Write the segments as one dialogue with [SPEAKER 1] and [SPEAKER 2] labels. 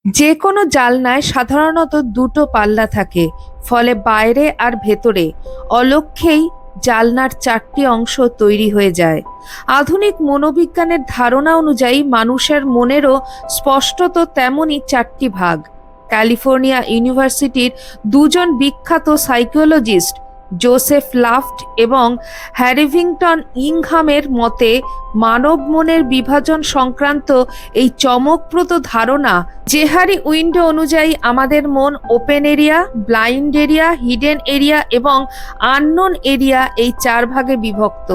[SPEAKER 1] যে কোনো জালনায় সাধারণত দুটো পাল্লা থাকে, ফলে বাইরে আর ভেতরে অলক্ষ্যেই জালনার চারটি অংশ তৈরি হয়ে যায়। আধুনিক মনোবিজ্ঞানের ধারণা অনুযায়ী মানুষের মনেরও স্পষ্টত তেমনই চারটি ভাগ। ক্যালিফোর্নিয়া ইউনিভার্সিটির দুজন বিখ্যাত সাইকোলজিস্ট জোসেফ লাফট এবং হ্যারিভিংটন ইংহামের মতে মানব মনের বিভাজন সংক্রান্ত এই চমকপ্রদ ধারণা জেহারি উইন্ডো অনুযায়ী আমাদের মন open area, blind area, hidden area এবং আননোন এরিয়া এই চার ভাগে বিভক্ত।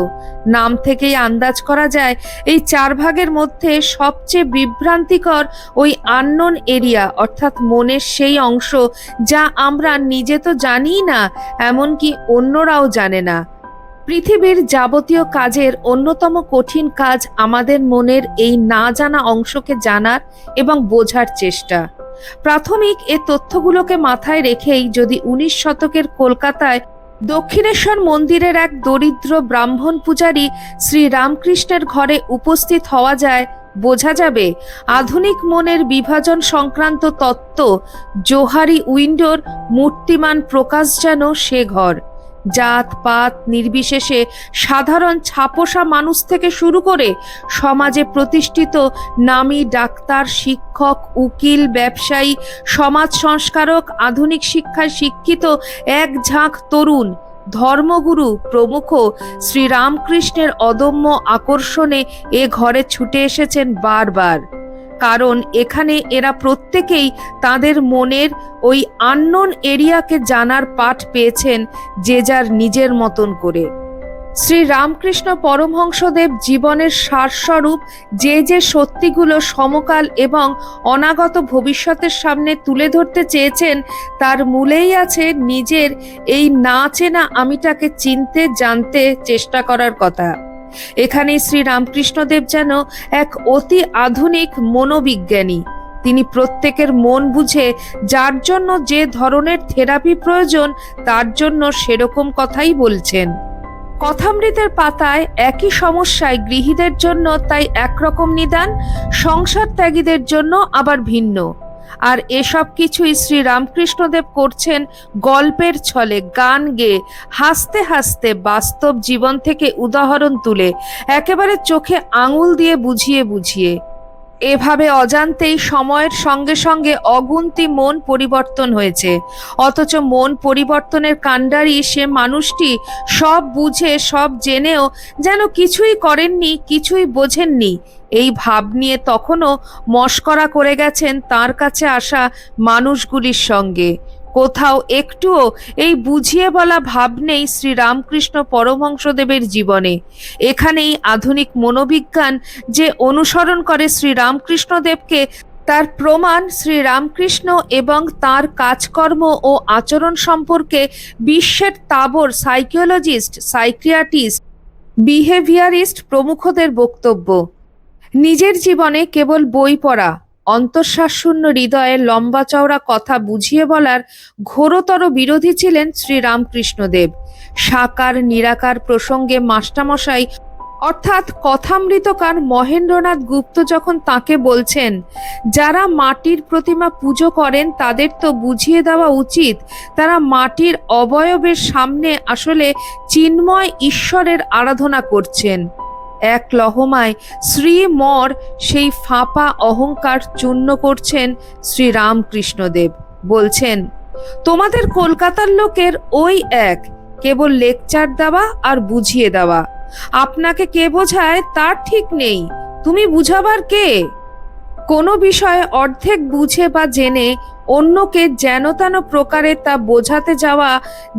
[SPEAKER 1] নাম থেকেই আন্দাজ করা যায় এই চার ভাগের মধ্যে সবচেয়ে বিভ্রান্তিকর ওই আননোন এরিয়া, অর্থাৎ মনের সেই অংশ যা আমরা নিজে তো জানিই না, এমনকি অন্যরাও জানে না। পৃথিবীর যাবতীয় কাজের অন্যতম কঠিন কাজ আমাদের মনের এই না জানা অংশকে জানার এবং বোঝার চেষ্টা। প্রাথমিক এ তথ্যগুলোকে মাথায় রেখেই যদি 19 শতকের কলকাতায় দক্ষিণেশ্বর মন্দিরের এক দরিদ্র ব্রাহ্মণ পূজারী শ্রী রামকৃষ্ণের ঘরে উপস্থিত হওয়া যায়, বোঝা যাবে আধুনিক মনের বিভাজন সংক্রান্ত তত্ত্ব জোহারি উইন্ডোর মূর্তিমান প্রকাশ যেন সে ঘর। জাত পাত নির্বিশেষে সাধারণ ছাপোষা মানুষ থেকে শুরু করে সমাজে প্রতিষ্ঠিত নামী ডাক্তার, শিক্ষক, উকিল, ব্যবসায়ী, সমাজ সংস্কারক, আধুনিক শিক্ষায় শিক্ষিত এক ঝাঁক তরুণ, ধর্মগুরু প্রমুখ শ্রীরামকৃষ্ণের অদম্য আকর্ষণে এ ঘরে ছুটে এসেছেন বারবার। কারণ এখানে এরা প্রত্যেকেই তাদের মনের ওই আননোন এরিয়াকে জানার পাঠ পেয়েছেন যে যার নিজের মতন করে। শ্রী রামকৃষ্ণ পরমহংসদেব জীবনের সারস্বরূপ যে যে সত্যিগুলো সমকাল এবং অনাগত ভবিষ্যতের সামনে তুলে ধরতে চেয়েছেন, তার মূলেই আছে নিজের এই না চেনা আমিটাকে চিনতে জানতে চেষ্টা করার কথা। এখানে শ্রী রামকৃষ্ণদেব যেন এক অতি আধুনিক মনোবিজ্ঞানী। তিনি প্রত্যেকের মন বুঝে যার জন্য যে ধরনের থেরাপি প্রয়োজন তার জন্য সেরকম কথাই বলছেন। কথামৃতের পাতায় একই সমস্যায় গৃহীদের জন্য তাই একরকম নিদান, সংসার ত্যাগীদের জন্য আবার ভিন্ন। আর এসব কিছুই শ্রী রামকৃষ্ণদেব করছেন গল্পের ছলে, গান গেয়ে, হাসতে হাসতে, বাস্তব জীবন থেকে উদাহরণ তুলে, একেবারে চোখে আঙুল দিয়ে বুঝিয়ে বুঝিয়ে। এভাবে অজান্তেই সময়ের সঙ্গে সঙ্গে অগুন্তি মন পরিবর্তন হয়েছে, অথচ মন পরিবর্তনের কাণ্ডারি সে মানুষটি সব বুঝে সব জেনেও যেন কিছুই করেননি, কিছুই বোঝেননি, এই ভাব নিয়ে তখনও মশকরা করে গেছেন তার কাছে আসা মানুষগুলির সঙ্গে। কোথাও একটুও এই বুঝিয়ে বলা ভাব নেই শ্রী রামকৃষ্ণ পরমহংসদেবের জীবনে। এখানেই আধুনিক মনোবিজ্ঞান যে অনুসরণ করে শ্রী রামকৃষ্ণদেবকে, তার প্রমাণ শ্রী রামকৃষ্ণ এবং তার কাজকর্ম ও আচরণ সম্পর্কে বিশ্বের তাবড় সাইকোলজিস্ট, সাইকিয়াট্রিস্ট, বিহেভিয়ারিস্ট প্রমুখদের বক্তব্য। নিজের জীবনে কেবল বই পড়া, অন্তঃশ্বাসশূন্য হৃদয়ে লম্বা চওড়া কথা বুঝিয়ে বলার ঘোরতর বিরোধী ছিলেন শ্রী রামকৃষ্ণদেব। সাকার নিরাকার প্রসঙ্গে মাস্টারমশাই অর্থাৎ কথামৃতকার মহেন্দ্রনাথ গুপ্ত যখন তাকে বলছেন, যারা মাটির প্রতিমা পুজো করেন তাদের তো বুঝিয়ে দেওয়া উচিত তারা মাটির অবয়বের সামনে আসলে চিন্ময় ঈশ্বরের আরাধনা করছেন। এক লহমায় শ্রীমর সেই ফাঁপা অহংকার চূর্ণ করছেন শ্রী রামকৃষ্ণদেব। বলছেন, তোমাদের কলকাতার লোকের ওই এক, কেবল লেকচার দেওয়া আর বুঝিয়ে দেওয়া। আপনাকে কে বোঝায় তার ঠিক নেই, তুমি বুঝাবার কে? কোনো বিষয়ে অর্ধেক বুঝে বা জেনে অন্যকে যেন তেন প্রকারে তা বোঝাতে যাওয়া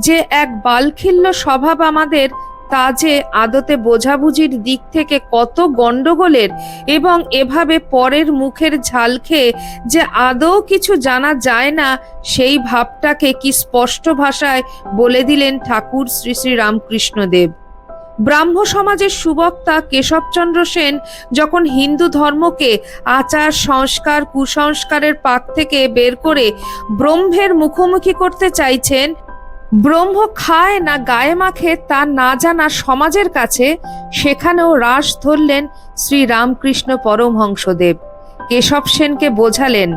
[SPEAKER 1] যে এক বালখিল্য স্বভাব আমাদের, তা যে আদতে বোঝাবুঝির দিক থেকে কত গন্ডগোলের, এবং এভাবে পরের মুখের ঝাল খেয়ে যে আদৌ কিছু জানা যায় না, সেই ভাবটাকে কি স্পষ্ট ভাষায় বলে দিলেন ঠাকুর শ্রী শ্রী রামকৃষ্ণদেব। ব্রাহ্ম সমাজের সুবক্তা কেশবচন্দ্র সেন যখন হিন্দু ধর্মকে আচার সংস্কার কুসংস্কারের পাক থেকে বের করে ব্রহ্মের মুখোমুখি করতে চাইছেন, ব্রহ্ম খায় না গায়ে মাখে তা না জানা সমাজের কাছে, সেখানেও রাশ ধরলেন শ্রী রামকৃষ্ণ পরমহংসদেব। কেশব সেনকে বোঝালেন,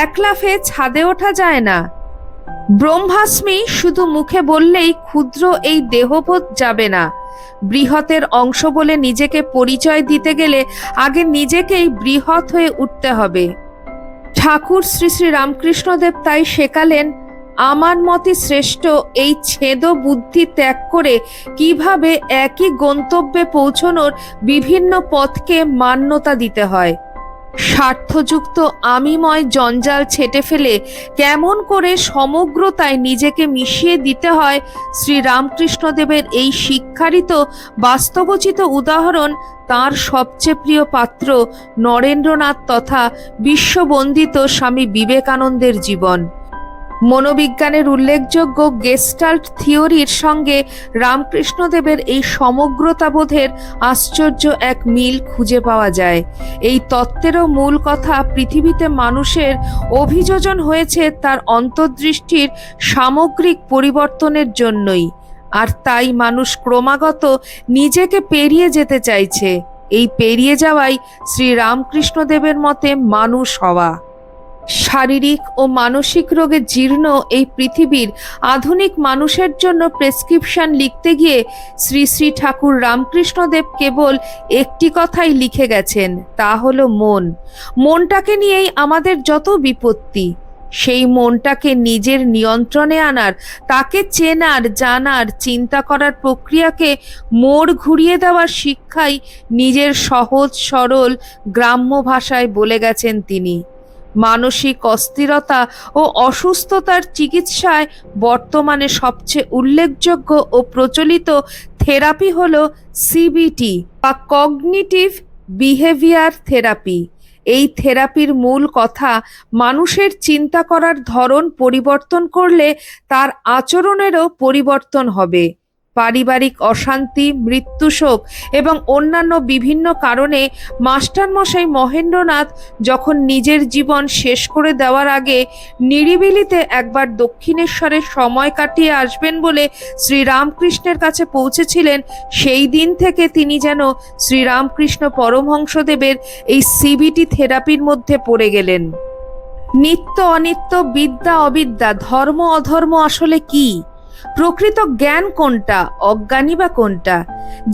[SPEAKER 1] এক লাফে ছাদে ওঠা যায় না। ব্রহ্মাস্মি শুধু মুখে বললেই ক্ষুদ্র এই দেহবোধ যাবে না। বৃহতের অংশ বলে নিজেকে পরিচয় দিতে গেলে আগে নিজেকেই বৃহৎ হয়ে উঠতে হবে। ঠাকুর শ্রী শ্রী রামকৃষ্ণদেব তাই শেখালেন, আমার মতে শ্রেষ্ঠ এই ছেদ বুদ্ধি ত্যাগ করে কিভাবে একই গন্তব্যে পৌঁছনোর বিভিন্ন পথকে মান্যতা দিতে হয়। স্বার্থযুক্ত আমিময় জঞ্জাল ছেটে ফেলে কেমন করে সমগ্রতায় নিজেকে মিশিয়ে দিতে হয়, শ্রী রামকৃষ্ণদেবের এই শিক্ষারই তো বাস্তবোচিত উদাহরণ তাঁর সবচেয়ে প্রিয় পাত্র নরেন্দ্রনাথ তথা বিশ্ববন্দিত স্বামী বিবেকানন্দের জীবন। মনোবিজ্ঞানের উল্লেখযোগ্য গেস্টাল্ট থিওরির সঙ্গে রামকৃষ্ণদেবের এই সমগ্রতাবোধের আশ্চর্য এক মিল খুঁজে পাওয়া যায়। এই তত্ত্বেরও মূল কথা, পৃথিবীতে মানুষের অভিযোজন হয়েছে তার অন্তর্দৃষ্টির সামগ্রিক পরিবর্তনের জন্যই, আর তাই মানুষ ক্রমাগত নিজেকে পেরিয়ে যেতে চাইছে। এই পেরিয়ে যাওয়াই শ্রী রামকৃষ্ণদেবের মতে মানুষ হওয়া। শারীরিক ও মানসিক রোগে জীর্ণ এই পৃথিবীর আধুনিক মানুষের জন্য প্রেসক্রিপশন লিখতে গিয়ে শ্রী শ্রী ঠাকুর রামকৃষ্ণদেব কেবল একটি কথাই লিখে গেছেন, তা হলো মন। মনটাকে নিয়েই আমাদের যত বিপত্তি। সেই মনটাকে নিজের নিয়ন্ত্রণে আনার, তাকে চেনার, জানার, চিন্তা করার প্রক্রিয়াকে মোড় ঘুরিয়ে দেওয়ার শিক্ষাই নিজের সহজ সরল গ্রাম্য ভাষায় বলে গেছেন তিনি। মানসিক অস্থিরতা ও অসুস্থতার চিকিৎসায় বর্তমানে সবচেয়ে উল্লেখযোগ্য ও প্রচলিত থেরাপি হলো সিবিটি বা কগনিটিভ বিহেভিয়ার থেরাপি। এই থেরাপির মূল কথা, মানুষের চিন্তা করার ধরন পরিবর্তন করলে তার আচরণেরও পরিবর্তন হবে। পারিবারিক অশান্তি, মৃত্যু শোক এবং অন্যান্য বিভিন্ন কারণে মাস্টারমশাই মহেন্দ্রনাথ যখন নিজের জীবন শেষ করে দেওয়ার আগে নিরিবিলিতে একবার দক্ষিণেশ্বরে সময় কাটিয়ে আসবেন বলে শ্রীরামকৃষ্ণের কাছে পৌঁছেছিলেন, সেই দিন থেকে তিনি যেন শ্রীরামকৃষ্ণ পরমহংসদেবের এই সিবিটি থেরাপির মধ্যে পড়ে গেলেন। নিত্য অনিত্য, বিদ্যা অবিদ্যা, ধর্ম অধর্ম আসলে কি? প্রকৃত জ্ঞান কোনটা, অজ্ঞানী বা কোনটা?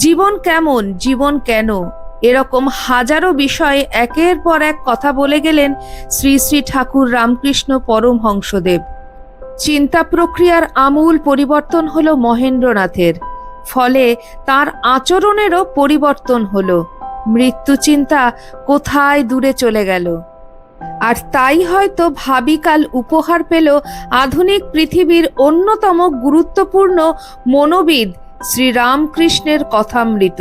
[SPEAKER 1] জীবন কেমন, জীবন কেন? এরকম হাজারো বিষয়ে একের পর এক কথা বলে গেলেন শ্রী শ্রী ঠাকুর রামকৃষ্ণ পরমহংসদেব। চিন্তা প্রক্রিয়ার আমূল পরিবর্তন হলো মহেন্দ্রনাথের, ফলে তার আচরণেরও পরিবর্তন হলো। মৃত্যু চিন্তা কোথায় দূরে চলে গেল। আর তাই হয়তো ভাবিকাল উপহার পেল আধুনিক পৃথিবীর অন্যতম গুরুত্বপূর্ণ মনোবিদ শ্রীরামকৃষ্ণের কথামৃত।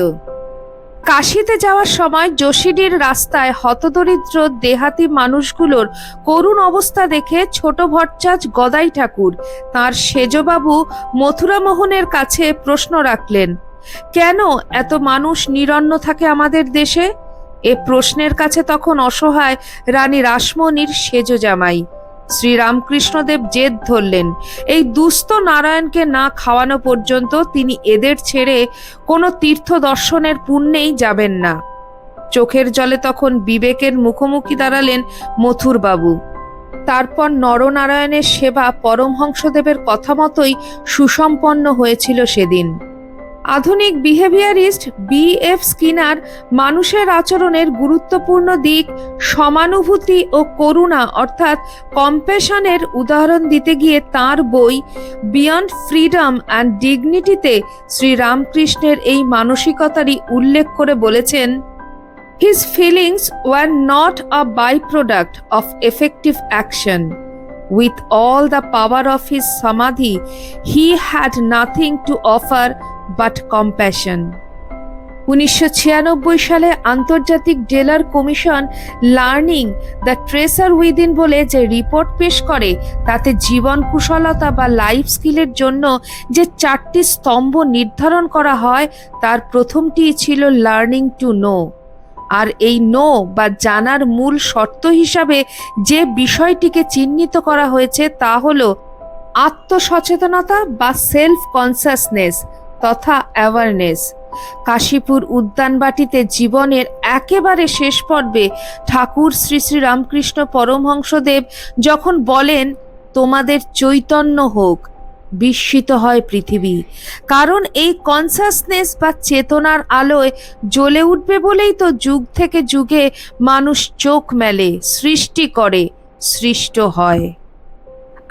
[SPEAKER 1] কাশীতে যাওয়ার সময় যোশীডির রাস্তায় হতদরিদ্র দেহাতি মানুষগুলোর করুণ অবস্থা দেখে ছোট ভট্টাচ গদাই ঠাকুর তাঁর সেজবাবু মথুরামোহনের কাছে প্রশ্ন রাখলেন, কেন এত মানুষ নিরন্ন থাকে আমাদের দেশে? এ প্রশ্নের কাছে তখন অসহায় রানী রাসমণির সেজ জামাই শ্রীরামকৃষ্ণদেব জেদ ধরলেন, এই দুস্থ নারায়ণকে না খাওয়ানো পর্যন্ত তিনি এদের ছেড়ে কোনো তীর্থ দর্শনের পুণ্যেই যাবেন না। চোখের জলে তখন বিবেকের মুখোমুখি দাঁড়ালেন মথুরবাবু। তারপর নরনারায়ণের সেবা পরমহংসদেবের কথা মতোই সুসম্পন্ন হয়েছিল সেদিন। আধুনিক বিহেভিয়ারিস্ট B.F. স্কিনার মানুষের আচরণের গুরুত্বপূর্ণ দিক সমানুভূতি ও করুণা অর্থাৎ কম্প্যাশনের উদাহরণ দিতে গিয়ে তাঁর বই বিয়ন্ড ফ্রিডম অ্যান্ড ডিগনিটিতে শ্রীরামকৃষ্ণের এই মানসিকতারই উল্লেখ করে বলেছেন, His feelings were not a byproduct of effective action. With all the power of his samadhi, he had nothing to offer but compassion. 1996 সালে আন্তর্জাতিক Delors commission learning the treasure within বলে যে report পেশ করে, তাতে জীবন কুশলতা বা লাইফ স্কিলের জন্য যে 4টি স্তম্ভ নির্ধারণ করা হয়, তার প্রথমটি ছিল লার্নিং টু নো। আর এই নো বা জানার মূল শর্ত হিসাবে যে বিষয়টিকে চিহ্নিত করা হয়েছে তা হলো আত্মসচেতনতা বা সেলফ কনসাসনেস তথা অ্যাওয়ারনেস। কাশীপুর উদ্যানবাটিতে জীবনের একেবারে শেষ পর্বে ঠাকুর শ্রী শ্রী রামকৃষ্ণ পরমহংসদেব যখন বলেন, তোমাদের চৈতন্য হোক, বিস্মিত হয় পৃথিবী। কারণ এই কনসাসনেস বা চেতনার আলোয় জ্বলে উঠবে বলেই তো যুগ থেকে যুগে মানুষ চোখ মেলে, সৃষ্টি করে, সৃষ্ট হয়।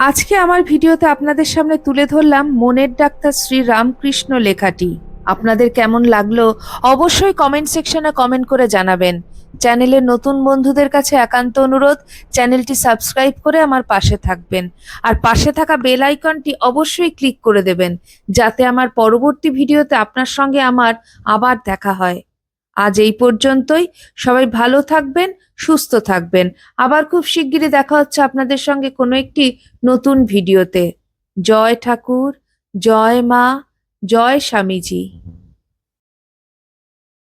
[SPEAKER 1] আজকে আমার ভিডিওতে আপনাদের সামনে তুলে ধরলাম মনের ডাক্তার শ্রী রামকৃষ্ণ লেখাটি। আপনাদের কেমন লাগলো অবশ্যই কমেন্ট সেকশনে কমেন্ট করে জানাবেন। চ্যানেলের নতুন বন্ধুদের কাছে একান্ত অনুরোধ, চ্যানেলটি সাবস্ক্রাইব করে আমার পাশে থাকবেন। আর পাশে থাকা বেল আইকনটি অবশ্যই ক্লিক করে দেবেন, যাতে আমার পরবর্তী ভিডিওতে আপনার সঙ্গে আমার আবার দেখা হয়। আজ এই পর্যন্তই। সবাই ভালো থাকবেন, সুস্থ থাকবেন। আবার খুব শিগগিরই দেখা হচ্ছে আপনাদের সঙ্গে কোনো একটি নতুন ভিডিওতে। জয় ঠাকুর, জয় মা, জয় স্বামীজি।